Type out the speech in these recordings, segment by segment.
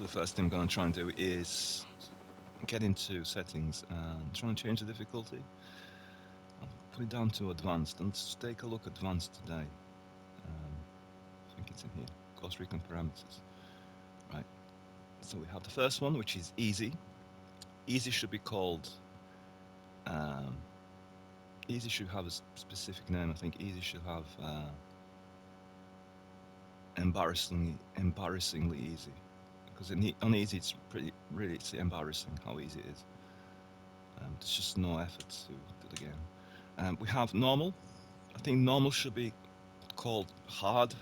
the first thing I'm going to try and do is get into settings and try and change the difficulty. I'll put it down to advanced and let's take a look at advanced today. I think it's in here. Course Recon parameters. Right. So we have the first one, which is easy. Easy should be called. Um, easy should have a specific name. I think easy should have embarrassingly easy. Because on easy, it's really it's embarrassing how easy it is. There's just no effort to do the game. We have normal. I think normal should be called hard,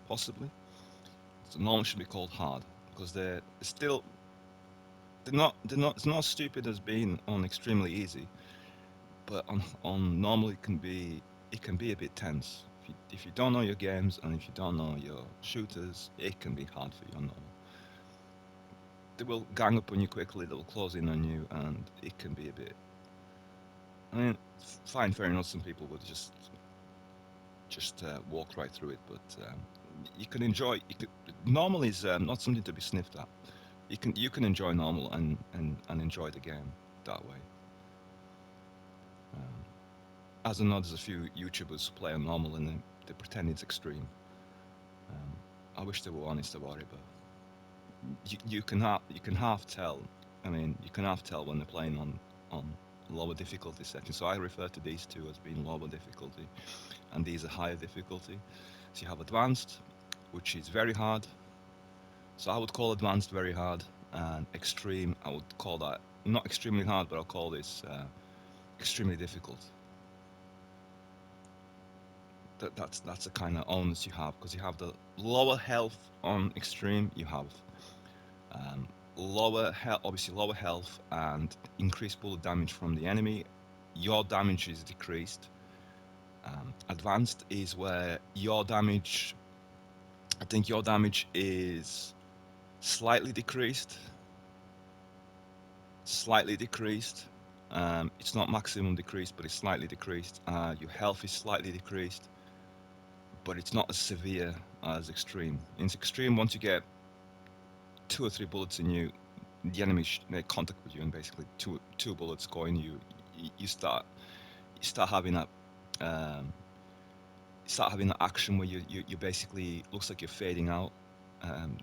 possibly. So normal should be called hard because they're still they're not it's not as stupid as being on extremely easy, but on normal it can be a bit tense. If you don't know your games and if you don't know your shooters, it can be hard for you on normal. They will gang up on you quickly. They will close in on you, and it can be a bit. I mean, fine, fair enough. Some people would just walk right through it, but you can enjoy. Normal is not something to be sniffed at. You can enjoy normal and enjoy the game that way. Um, as I know, there's a few YouTubers who play on normal and they pretend it's extreme. Um, I wish they were honest about it, but you can half tell. I mean, you can half tell when they're playing on lower difficulty settings. So I refer to these two as being lower difficulty, and these are higher difficulty. So you have advanced, which is very hard. So I would call advanced very hard, and extreme I would call that not extremely hard, but I'll call this extremely difficult. That's the kind of onus you have because you have the lower health on extreme. You have um, lower health, obviously lower health and increased bullet damage from the enemy. Your damage is decreased. Advanced is where your damage. I think your damage is slightly decreased. Slightly decreased. It's not maximum decreased, but it's slightly decreased. Your health is slightly decreased, but it's not as severe as extreme. In extreme, once you get two or three bullets in you, the enemy make contact with you, and basically two bullets go in you. You start having that um, action where you basically looks like you're fading out. Um,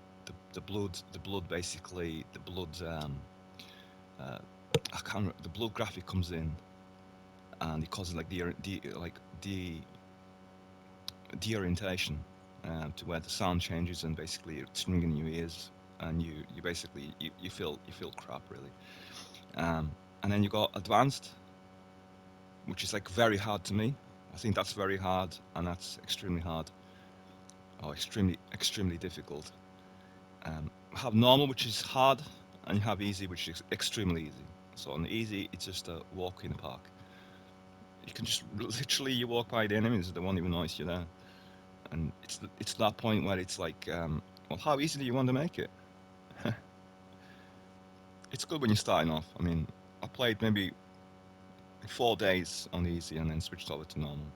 the blood basically the blood uh, I can't the blood graphic comes in and it causes like the deorientation to where the sound changes and basically it's ringing in your ears and you basically you feel crap really. Um, and then you got advanced, which is like very hard to me. I think that's very hard and that's extremely hard or extremely difficult. Have normal, which is hard, and you have easy, which is extremely easy. So on the easy, it's just a walk in the park. You can just literally you walk by the enemies, they won't even notice you're there. And it's that point where it's like, well, how easy do you want to make it? It's good when you're starting off. I mean, I played maybe 4 days on easy and then switched over to normal.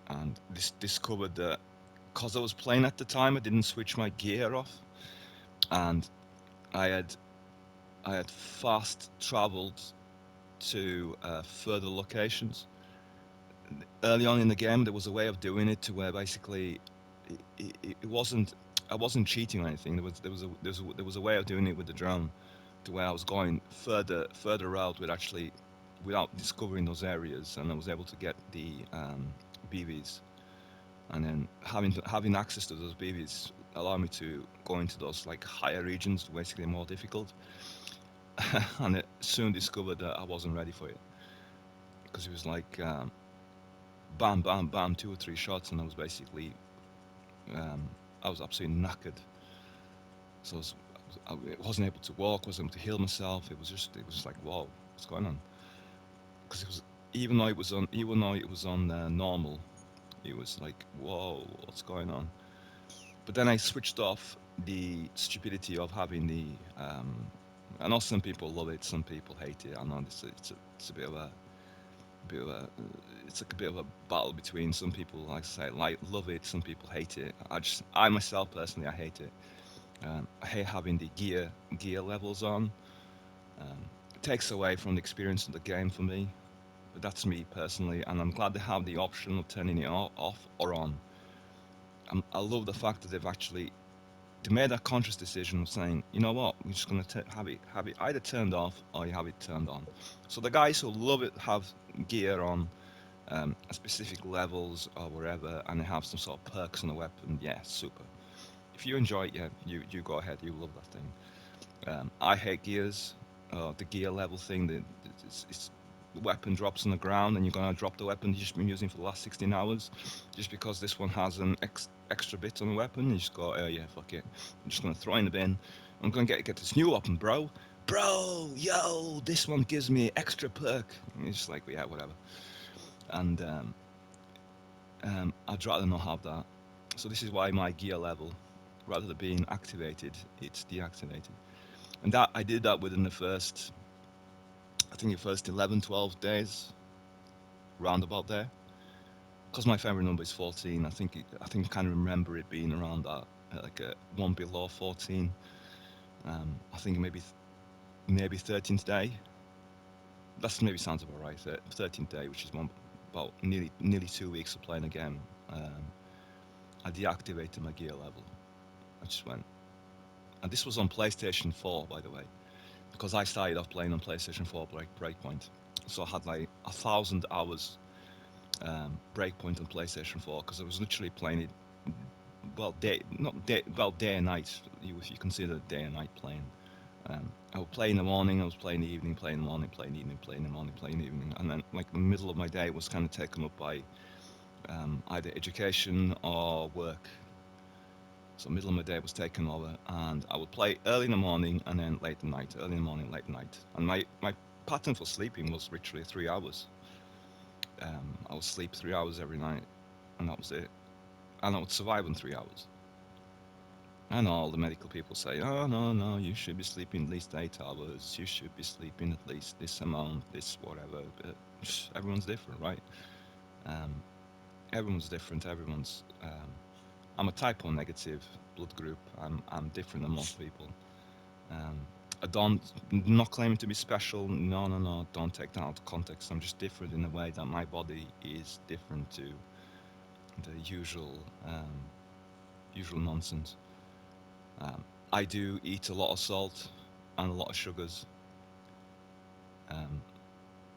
And this discovered that because I was playing at the time, I didn't switch my gear off, and I had I had fast travelled to further locations. Early on in the game, there was a way of doing it to where basically it wasn't I wasn't cheating or anything. There was a way of doing it with the drone to where I was going further out without discovering those areas, and I was able to get the BVs, and then having access to those BVs allowed me to go into those like higher regions, basically more difficult. And I soon discovered that I wasn't ready for it because it was like bam, bam, bam, two or three shots, and um, I was absolutely knackered. So I wasn't able to walk, wasn't able to heal myself. It was just like, whoa, what's going on? Because it was even though it was on normal, it was like, whoa, what's going on? But then I switched off the stupidity of having the. I know some people love it, some people hate it. I know it's a bit of a it's like a bit of a battle between some people like I say like love it, some people hate it. I myself personally I hate it. I hate having the gear levels on. Um, it takes away from the experience of the game for me. But that's me personally, and I'm glad they have the option of turning it off or on. I love the fact that they made that conscious decision of saying, you know what, we're just gonna have it either turned off or you have it turned on. So the guys who love it have gear on, specific levels or wherever, and they have some sort of perks on the weapon. Yeah, super. If you enjoy it, yeah, you go ahead. You love that thing. I hate gears. The gear level thing. It's the weapon drops on the ground and you're gonna drop the weapon you've just been using for the last 16 hours, just because this one has an extra bit on the weapon. You just go, oh yeah, fuck it. I'm just gonna throw it in the bin. I'm gonna get this new weapon, bro. Bro, yo, this one gives me extra perk. And it's just like, yeah, whatever. And I'd rather not have that. So this is why my gear level, rather than being activated, it's deactivated. And that I did that within the first, I think the first 11, 12 days, roundabout there. Because my favorite number is 14, I think I kind of remember it being around that, like a one below 14. I think maybe 13th day. That maybe sounds about right. 13th day, which is about nearly 2 weeks of playing again. Um, I deactivated my gear level. I just went, and this was on PlayStation 4, by the way, because I started off playing on PlayStation 4 Breakpoint. So I had like 1,000 hours Breakpoint on PlayStation 4 because I was literally playing it, well, day and night. If you consider day and night playing, I would play in the morning, I was playing in the evening, play in the morning, play in the evening, play in the morning, play in the evening, and then like the middle of my day was kind of taken up by either education or work. So middle of my day was taken over, and I would play early in the morning and then late at night, early in the morning, late at night. And my pattern for sleeping was literally 3 hours. I would sleep 3 hours every night, and that was it. And I would survive in 3 hours. I know all the medical people say, oh, no, no, you should be sleeping at least 8 hours. You should be sleeping at least this amount, this whatever. But everyone's different, right? Um, everyone's different. I'm a type O negative blood group. I'm different than most people. Um, I don't, not claiming to be special. No, no, no. Don't take that out of context. I'm just different in a way that my body is different to the usual nonsense. Um, I do eat a lot of salt and a lot of sugars. Um,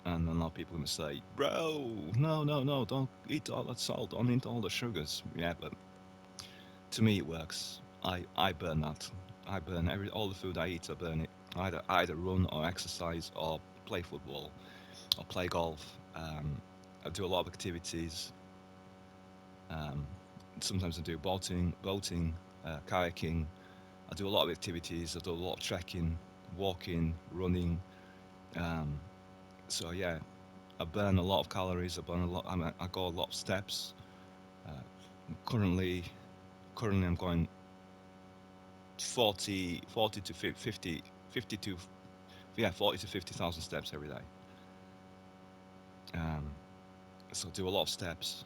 and a lot of people are going to say, bro, no, no, no, don't eat all that salt, don't eat all the sugars. Yeah, but to me it works. I burn that. I burn all the food I eat, I burn it. Either run or exercise or play football or play golf. I do a lot of activities. Um, Sometimes I do boating, kayaking. I do a lot of activities. I do a lot of trekking, walking, running. Um, so yeah, I burn a lot of calories. I burn a lot. I go a lot of steps. Uh, currently, currently I'm going 40 to 50 to, yeah, 40 to 50,000 steps every day. Um, so I do a lot of steps.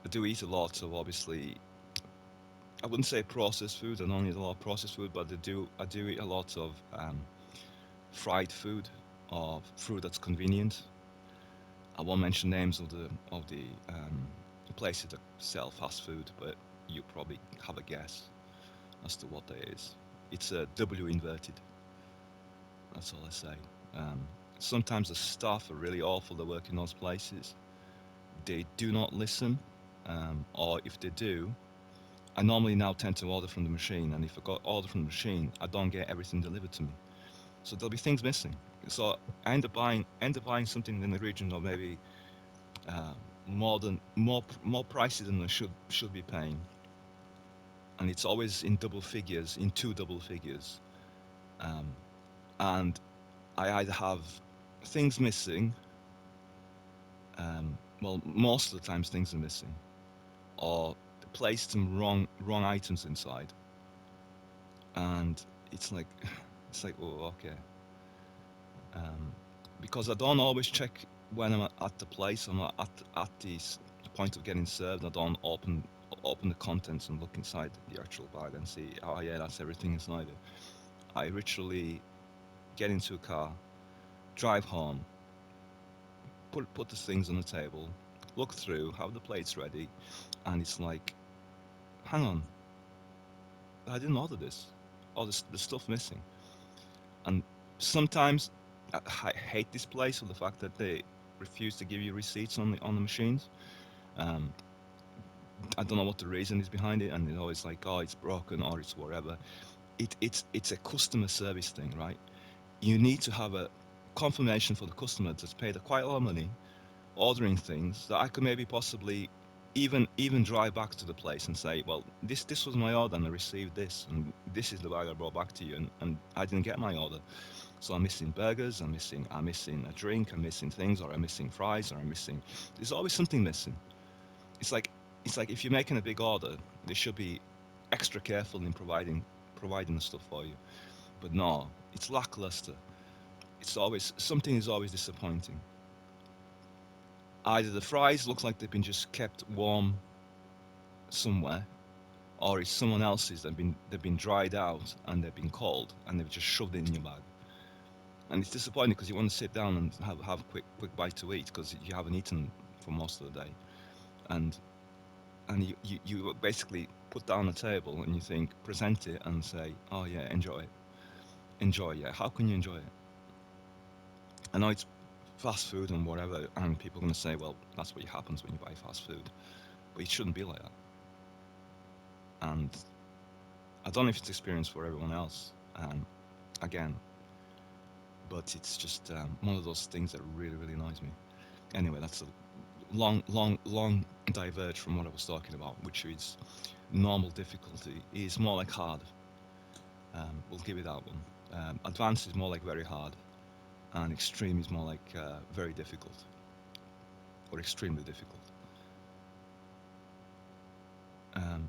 I do eat a lot, so obviously I wouldn't say processed food. I don't eat a lot of processed food, but I do eat a lot of fried food or food that's convenient. I won't mention names of the places that sell fast food, but you probably have a guess as to what that is. It's a W inverted. That's all I say. Um, Sometimes the staff are really awful that work in those places. They do not listen, or if they do, I normally now tend to order from the machine, and if I got order from the machine, I don't get everything delivered to me. So there'll be things missing. So I end up buying something in the region of maybe uh, more pricey than I should be paying, and it's always in double figures, in two double figures, um, and I either have things missing, well, most of the times things are missing, or placed some wrong items inside, and it's like it's like, oh, okay, um, because I don't always check when I'm at the place. I'm at the point of getting served. I don't open the contents and look inside the actual bag and see, oh yeah, that's everything inside it. I literally get into a car, drive home, put the things on the table, look through, have the plates ready, and it's like, hang on, I didn't order this. Oh, the stuff missing. And sometimes I hate this place for the fact that they refuse to give you receipts on the machines. Um, I don't know what the reason is behind it, and they're always like, oh, it's broken or it's whatever. It's a customer service thing, right? You need to have a confirmation for the customer that's paid quite a lot of money ordering things that I could maybe possibly even drive back to the place and say, well, this was my order and I received this and this is the bag I brought back to you, and I didn't get my order. So I'm missing burgers, I'm missing a drink, I'm missing things, or I'm missing fries, or I'm missing. There's always something missing. It's like it's like if you're making a big order, they should be extra careful in providing the stuff for you. But no, it's lackluster. It's always something is always disappointing. Either the fries look like they've been just kept warm somewhere, or it's someone else's. They've been dried out and they've been cold and they've just shoved it in your bag. And it's disappointing because you want to sit down and have a quick bite to eat because you haven't eaten for most of the day, and you basically put that on the table and you think present it and say, oh yeah, enjoy it, enjoy. Yeah, how can you enjoy it? I know it's fast food and whatever, and people are going to say, well, that's what happens when you buy fast food, but it shouldn't be like that. And I don't know if it's experience for everyone else, again, but it's just one of those things that really annoys me. Anyway, that's a long diverge from what I was talking about, which is normal difficulty is more like hard. We'll give it that one. Advanced is more like very hard, and extreme is more like very difficult or extremely difficult. Um,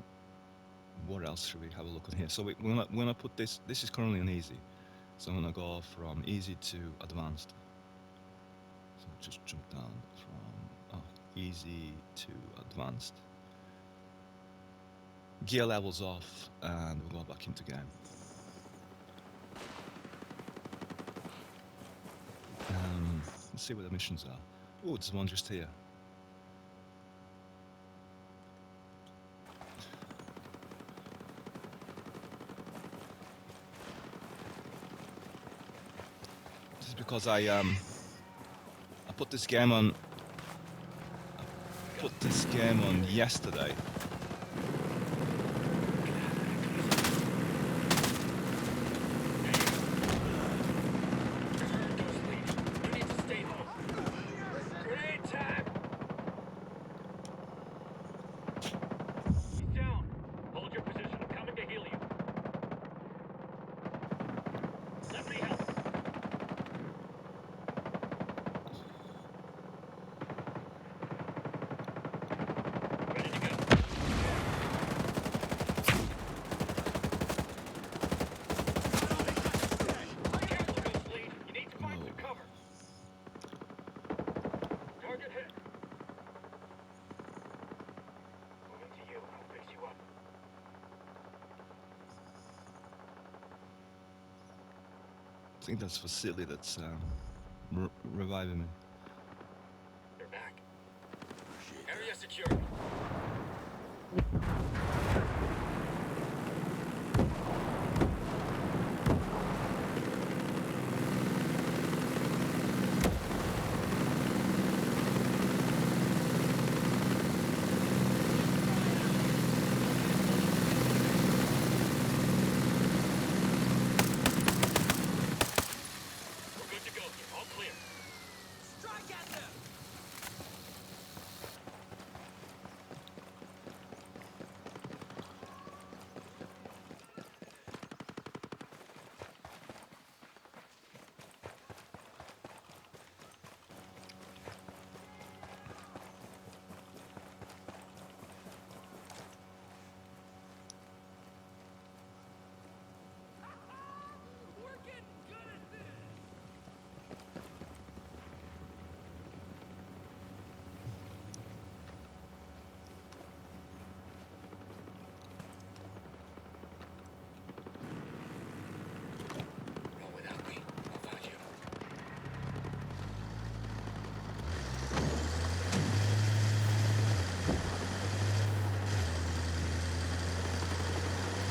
what else should we have a look on here? So we're gonna put this. This is currently on easy, so I'm gonna go from easy to advanced. So just jump down from easy to advanced. Gear levels off, and we'll go back into game. Let's see what the missions are. Oh, there's one just here. This is because I put this game on. I put this game on yesterday. I think that's Vasily that's reviving me. They're back. Area secure.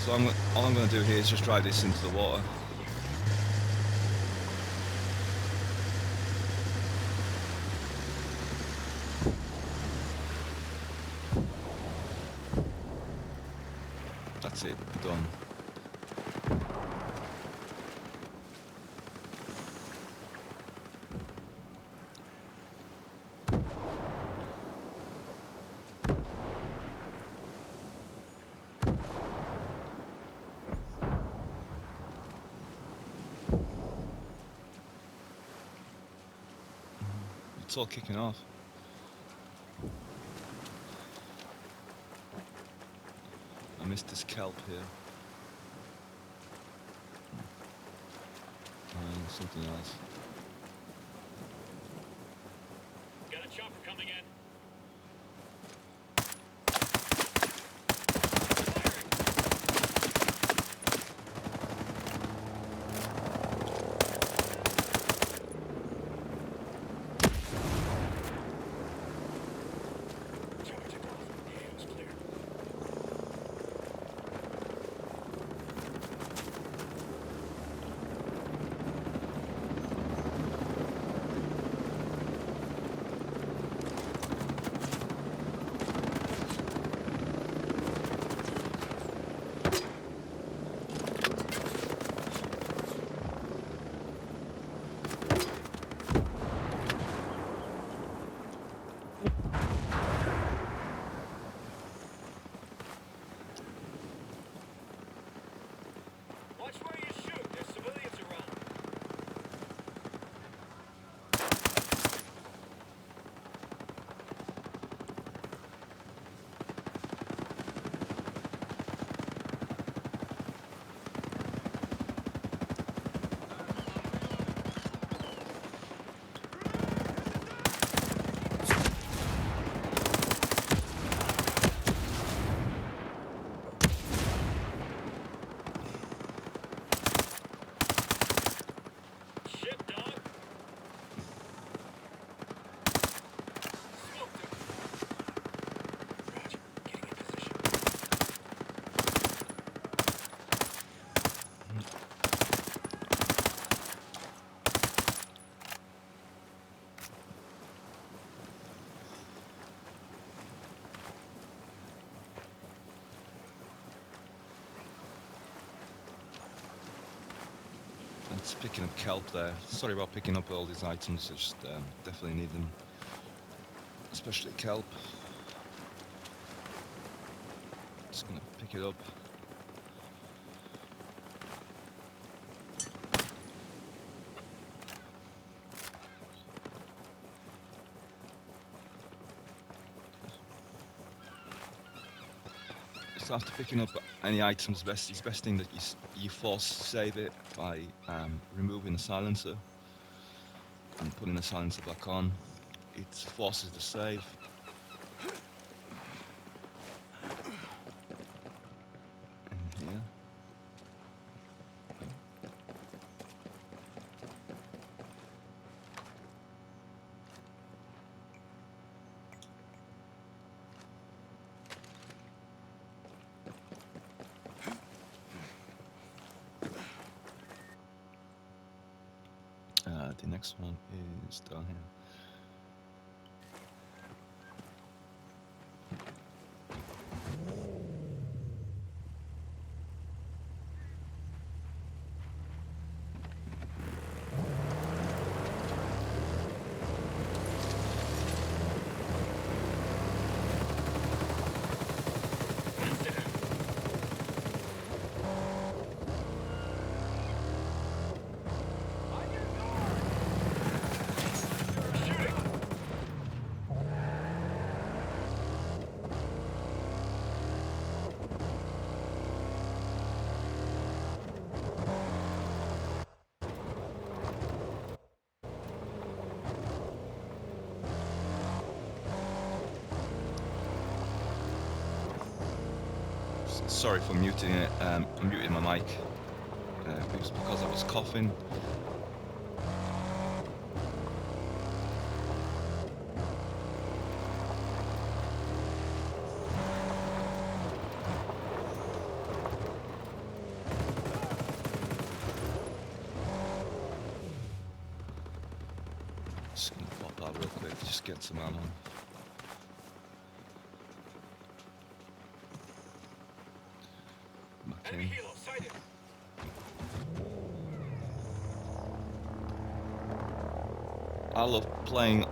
So all I'm going to do here is just drive this into the water. That's it, done. It's all kicking off. I missed this kelp here. And something else. Got a chopper coming in. Chopper took off. Yeah, it was clear. Watch where you shoot. There's civilians around. Shit, dog. Smoked him. Roger. Getting in position. It's picking up kelp there. Sorry about picking up all these items, I just definitely need them. Especially kelp. Just gonna pick it up. So after picking up any items, it's best thing that you force save it by removing the silencer and putting the silencer back on. It forces the save. In here. The next one is down here. Sorry for muting it. I'm muting my mic. It was because I was coughing. out real quick, just get some ammo. Back Enemy in. helo sighted. I love playing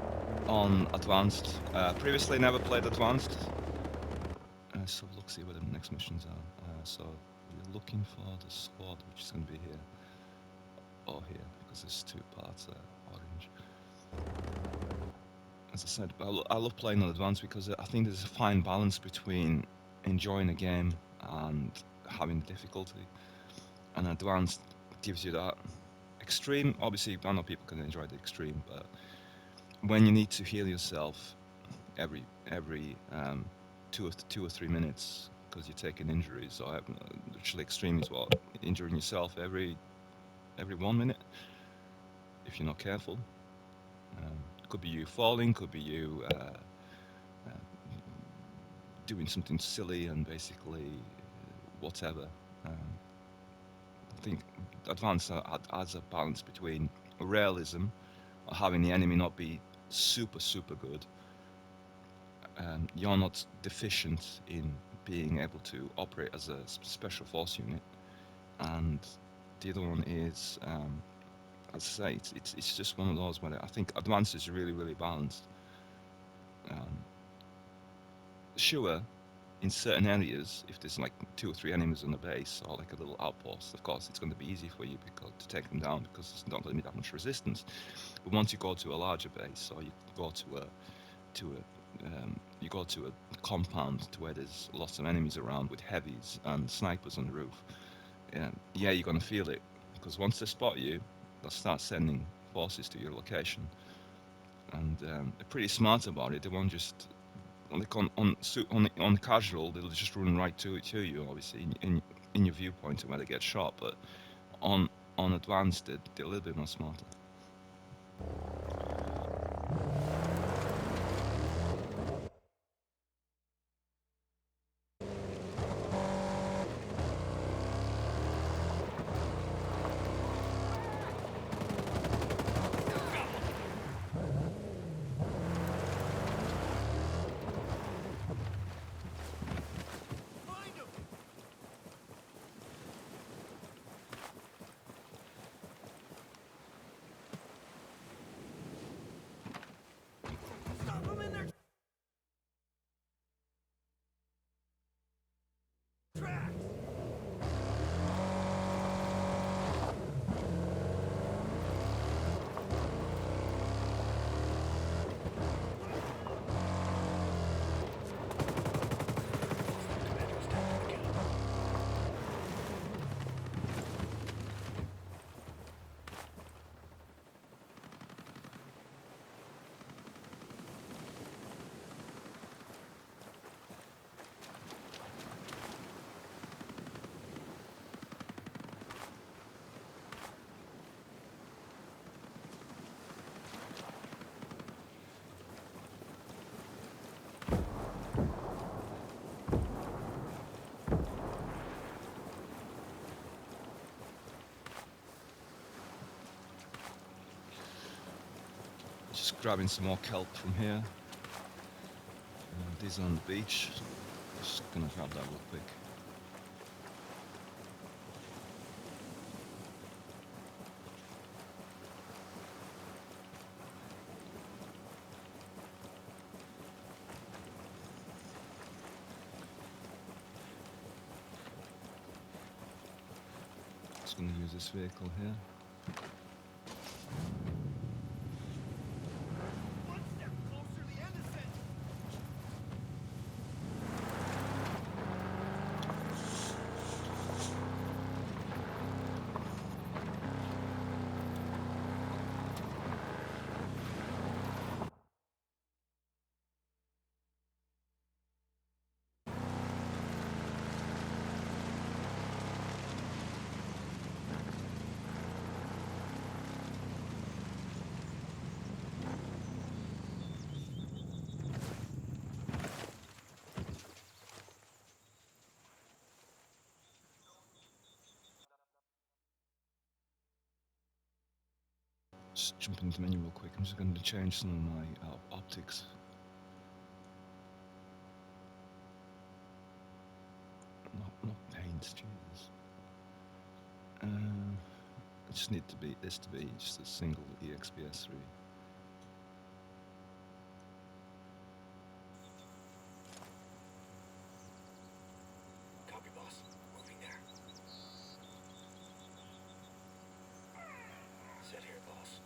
on advanced. Previously never played advanced. So look, see where the next missions are. So we're looking for the squad, which is going to be here. Or here, because there's two parts there, orange. As I said, I love playing on advanced because I think there's a fine balance between enjoying a game and having the difficulty. And advanced gives you that. Extreme, obviously, I know people can enjoy the extreme, but when you need to heal yourself every 2 or 3 minutes because you're taking injuries, or actually extreme is what injuring yourself every 1 minute if you're not careful. Could be you falling, could be you doing something silly and basically whatever. I think advanced adds a balance between realism, or having the enemy not be super good. You're not deficient in being able to operate as a special force unit, and the other one is, as I say, it's just one of those where I think advanced is really balanced. Sure, in certain areas, if there's like 2 or 3 enemies on the base or like a little outpost, of course it's going to be easy for you to take them down because there's not going to be that much resistance. But once you go to a larger base, or you go to a compound to where there's lots of enemies around with heavies and snipers on the roof, yeah, you're going to feel it, because once they spot you, they'll start sending forces to your location, and they're pretty smart about it. They won't just like on casual, they'll just run right to you, obviously in your viewpoint where they get shot. But on advanced, they're a little bit more smarter. Find him. Stop them in their tracks. Commander's down to the kill. Just grabbing some more kelp from here. These are on the beach. Just gonna grab that real quick. Just gonna use this vehicle here. One step closer, the end is sent. Just jump into the menu real quick. I'm just going to change some of my optics. Not paint, Jesus. I just need this to be just a single EXPS3. Copy, boss. Moving there. Sit here, boss.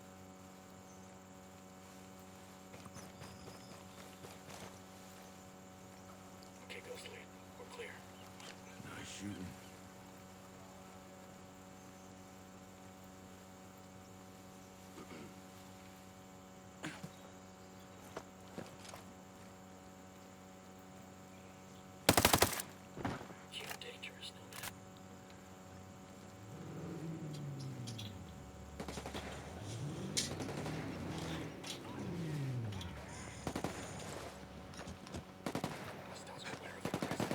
Okay, Ghost Lead. We're clear. Nice shooting. You're dangerous, no man. Hostiles are aware of your presence.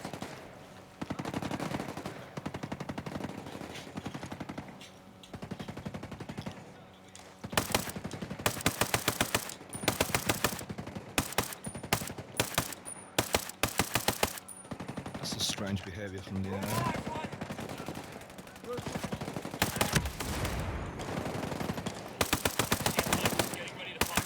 That's a strange behaviour from the air. Getting ready to fire.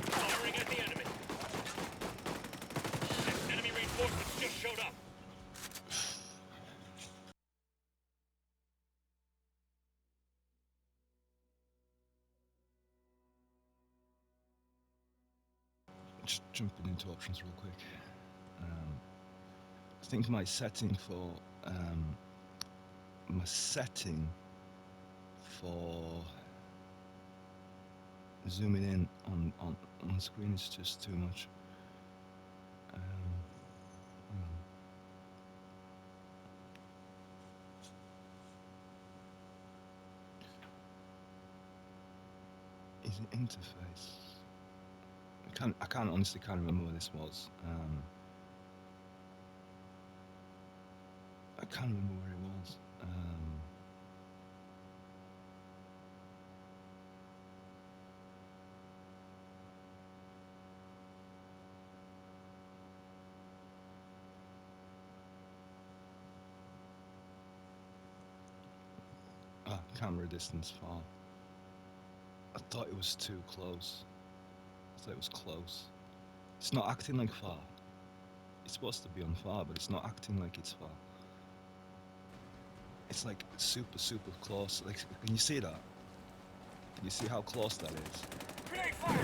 Firing at the enemy. Enemy reinforcements just showed up. Just jumping into options real quick. I think my setting for zooming in on screen is just too much. Hang on. Is it interface? I honestly can't remember where this was. I can't remember where it was. Camera distance far. I thought it was too close. I thought it was close. It's not acting like far. It's supposed to be on far, but it's not acting like it's far. It's like super, super close. Like, can you see that? Can you see how close that is? Grenade fire!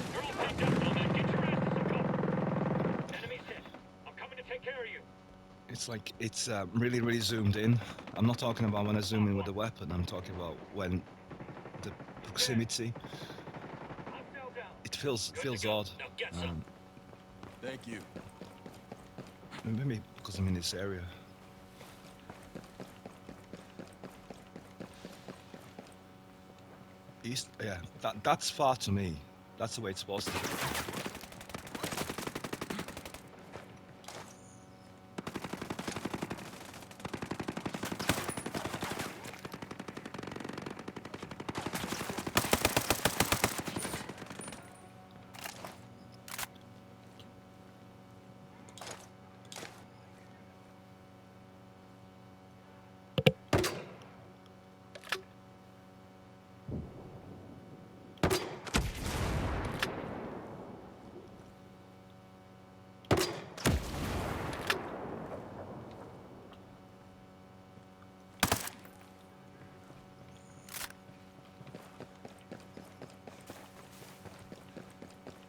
They're all pinned down, no man. Get your ass to some cover. Enemy's hit. I'm coming to take care of you. It's like it's really, really zoomed in. I'm not talking about when I zoom in with the weapon. I'm talking about when the proximity. Hostile down. It feels Good to go. odd. Now get some. Thank you. Maybe because I'm in this area. East, yeah, that's far to me. That's the way it's supposed to be.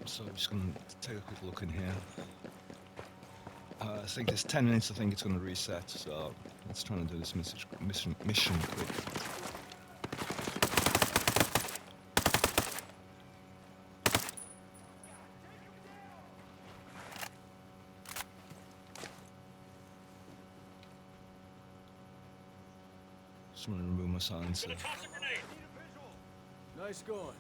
So I'm just going to take a quick look in here. I think there's 10 minutes. I think it's going to reset. So let's try and do this mission quick. Just want to remove my silencer. Gonna toss a grenade. Nice going.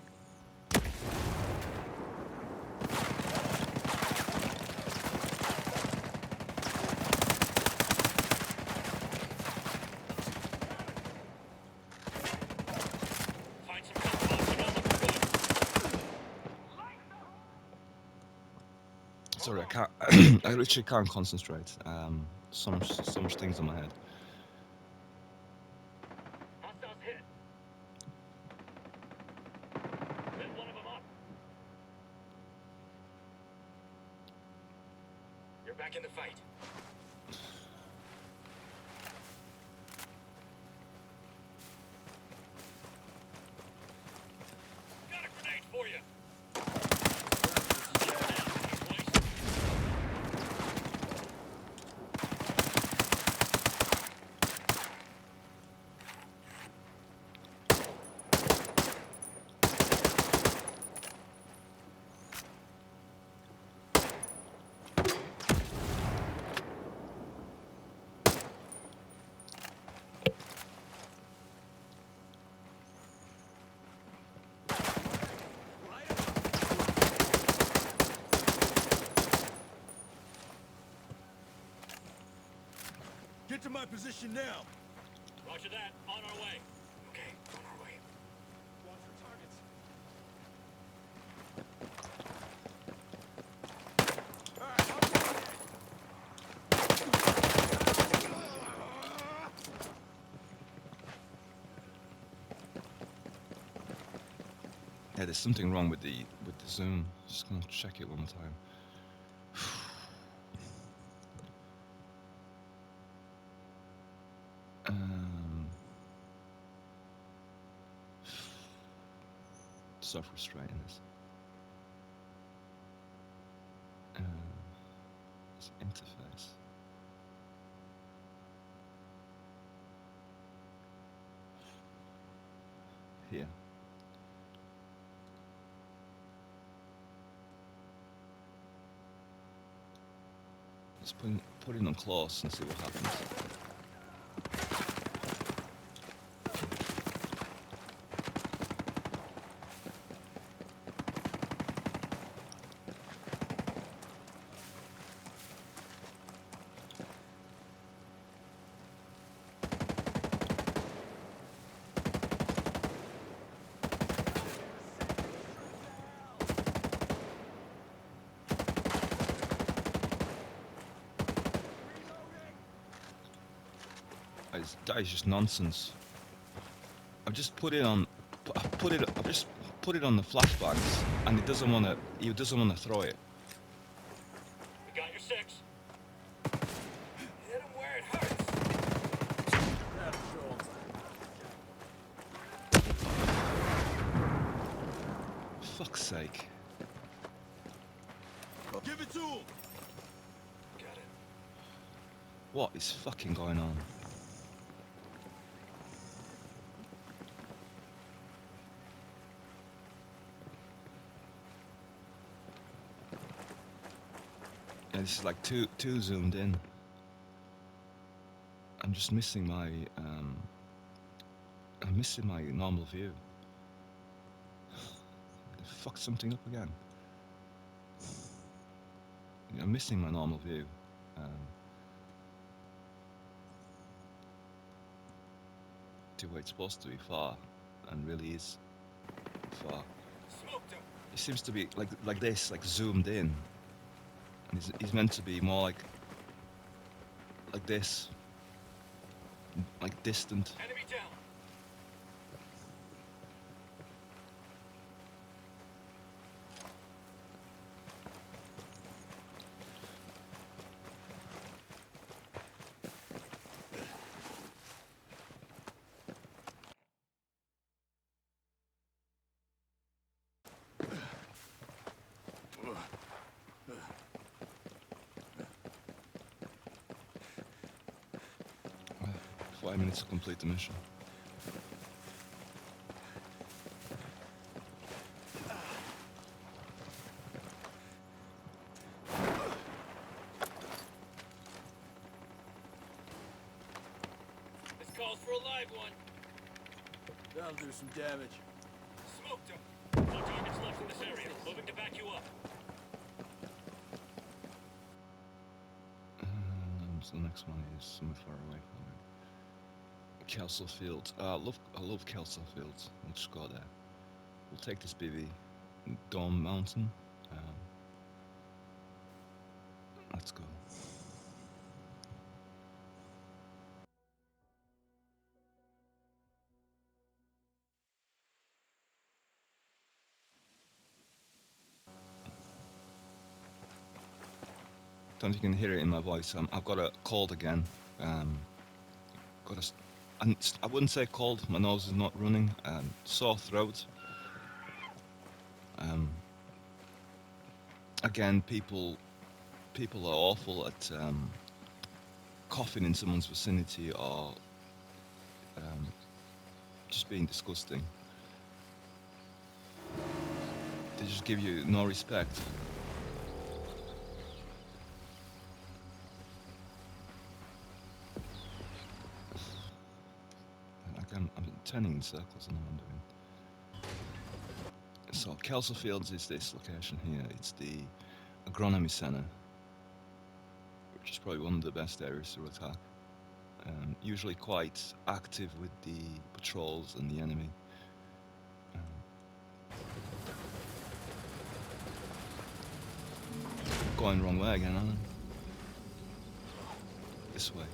Find some cover. You're not looking good. Sorry, I can't. I literally can't concentrate. So much things on my head. Hostiles hit. Lit one of them up. You're back in the fight. Got a grenade for you. Get to my position now. Roger that. On our way. Okay, on our way. Watch for targets. Yeah, there's something wrong with the zoom. Just gonna check it one more time. So frustrating this. This interface. Here. Let's put it on close and see what happens. That is just nonsense. I've just put it on. I've just put it on the flashbangs, and it doesn't want to. He doesn't want to throw it. We got your six. Hit him where it hurts. Fuck's sake! Give it to him. Got it. What is fucking going on? Yeah, this is like too zoomed in. I'm just missing my I'm missing my normal view. Fuck something up again. I'm missing my normal view. To where it's supposed to be far, and really is far. Smoked him. It seems to be like this, like zoomed in. And he's meant to be more like this, like distant. Enemy down. Uh, 5 minutes to complete the mission. This calls for a live one. That'll do some damage. Smoked him. No targets left in this area. Moving to back you up. So the next one is somewhere far away from me. Kelso Fields. I love Kelso Fields. We'll just go there. We'll take this BB. Dome Mountain. Let's go. Don't think you can hear it in my voice. I've got a cold again. Got a, I wouldn't say cold. My nose is not running. Sore throat. Again, people are awful at coughing in someone's vicinity or just being disgusting. They just give you no respect. Again, I'm turning in circles and I'm doing. So Kelso Fields is this location here. It's the agronomy center, which is probably one of the best areas to attack. Usually quite active with the patrols and the enemy. Going wrong way again, aren't I? This way.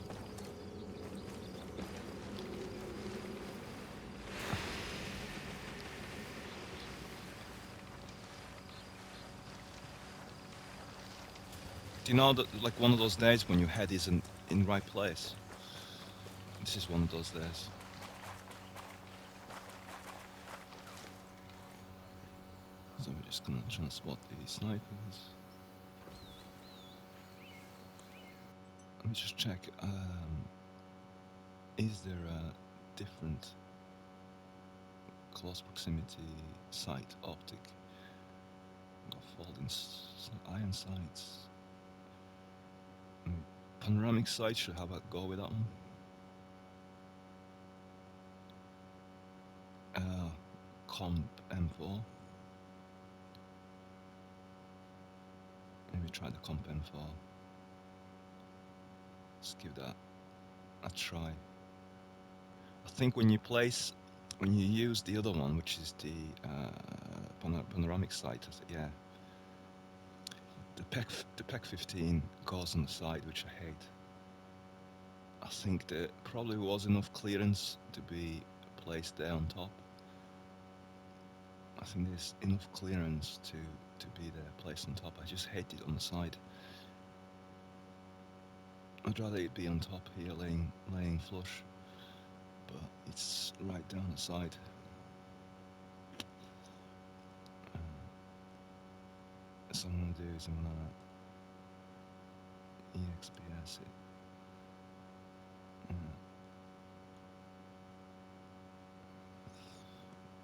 Do you know that, like, one of those days when your head isn't in the right place? This is one of those days. So we're just gonna try and spot the snipers. Let me just check. Is there a different close proximity sight optic? Got folding iron sights. Panoramic sight, should have a go with that one. Comp M4. Maybe try the Comp M4. Let's give that a try. I think when you use the other one, which is the panoramic sight, yeah, the PEC 15 goes on the side, which I hate. I think there probably was enough clearance to be placed there on top. I think there's enough clearance to be there, placed on top. I just hate it on the side. I'd rather it be on top here, laying flush, but it's right down the side. So I'm gonna do is I'm gonna EXPS it.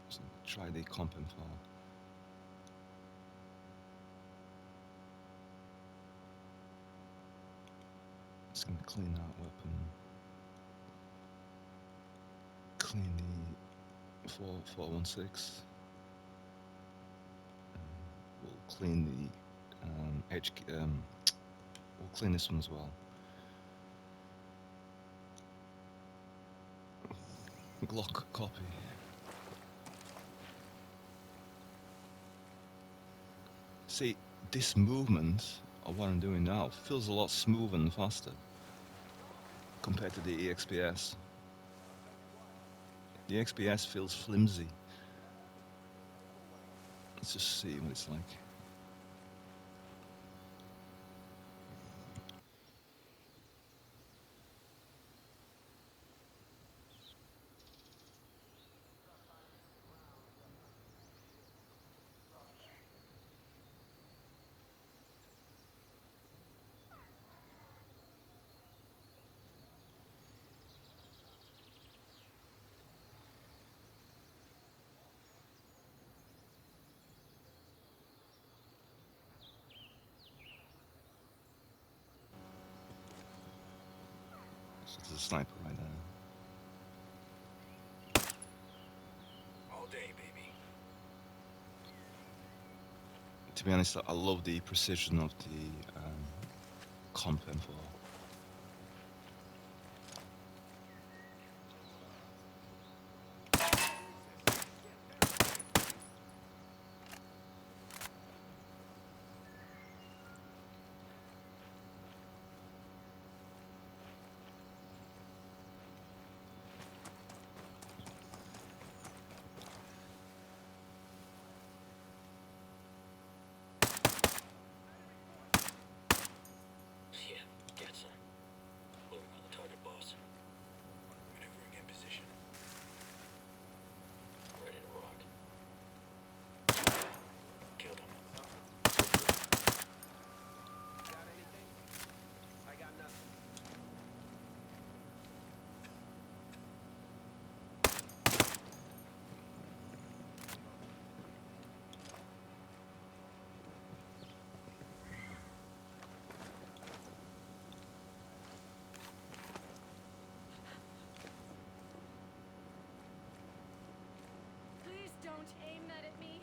So try the comp and file. It's gonna clean that weapon. Clean the 416. We'll clean the we'll clean this one as well. Glock copy. See, this movement of what I'm doing now feels a lot smoother and faster compared to the EXPS. The XPS feels flimsy. Let's just see what it's like. So there's a sniper right there. to be honest, I love the precision of the comp info. Yeah, get some. Moving on the target, boss. Maneuvering in position. Ready to rock. Killed him. Got anything? I got nothing. Please don't aim that at me.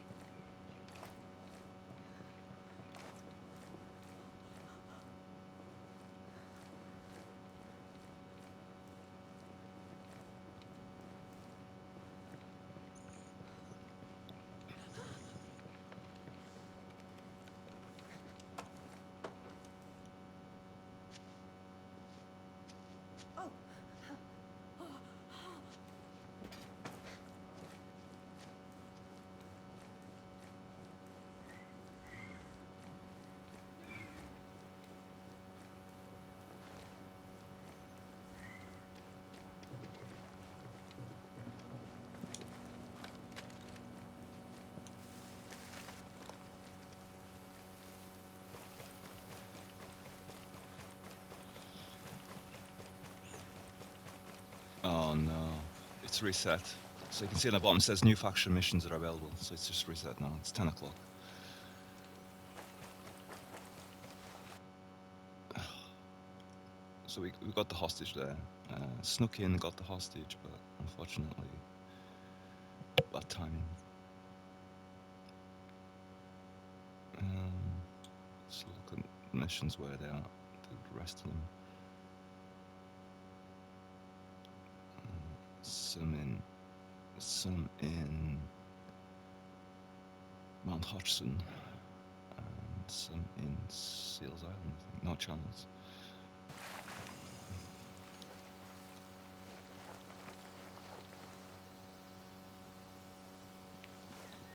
Oh no, it's reset. So you can see on the bottom it says new faction missions are available. So it's just reset now. It's 10 o'clock. So we got the hostage there. Snuck in, got the hostage, but unfortunately, bad timing. So look at missions where they are. The rest of them. Some in Mount Hodgson, and some in Seals Island. I think. No channels.